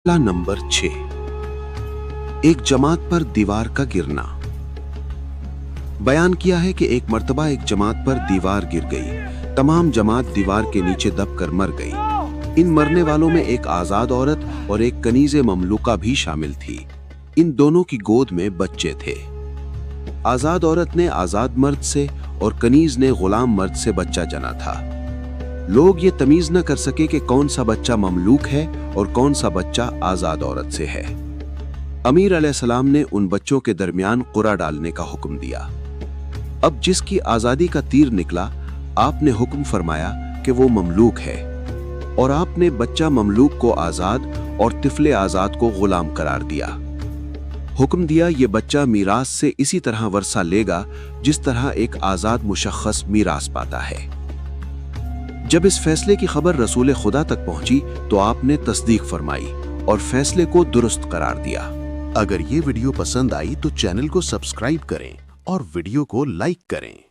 Number 6। एक जमात पर दीवार का गिरना। बयान किया है कि एक मर्तबा एक जमात पर दीवार गिर गई। तमाम जमात दीवार के नीचे दबकर मर गई। इन मरने वालों में एक आजाद औरत और एक कनीज़े ममलूका भी शामिल थी। इन दोनों की गोद में बच्चे थे। आजाद औरत ने आजाद मर्द से और कनीज ने गुलाम मर्द से बच्चा जना था। लोग ये तमीज न कर सके कि कौन सा बच्चा ममलूक है और कौन सा बच्चा आजाद औरत से है। अमीर अलैहिस्सलाम ने उन बच्चों के दरमियान कुरा डालने का हुक्म दिया। अब जिसकी आजादी का तीर निकला, आपने हुक्म फरमाया कि वो ममलूक है, और आपने बच्चा ममलूक को आजाद और तिफले आजाद को गुलाम करार दिया। हुक्म दिया ये बच्चा मीरास से इसी तरह वर्सा लेगा जिस तरह एक आजाद मुशख्खस मीरास पाता है। जब इस फैसले की खबर रसूल खुदा तक पहुंची तो आपने तस्दीक फरमाई और फैसले को दुरुस्त करार दिया। अगर ये वीडियो पसंद आई तो चैनल को सब्सक्राइब करें और वीडियो को लाइक करें।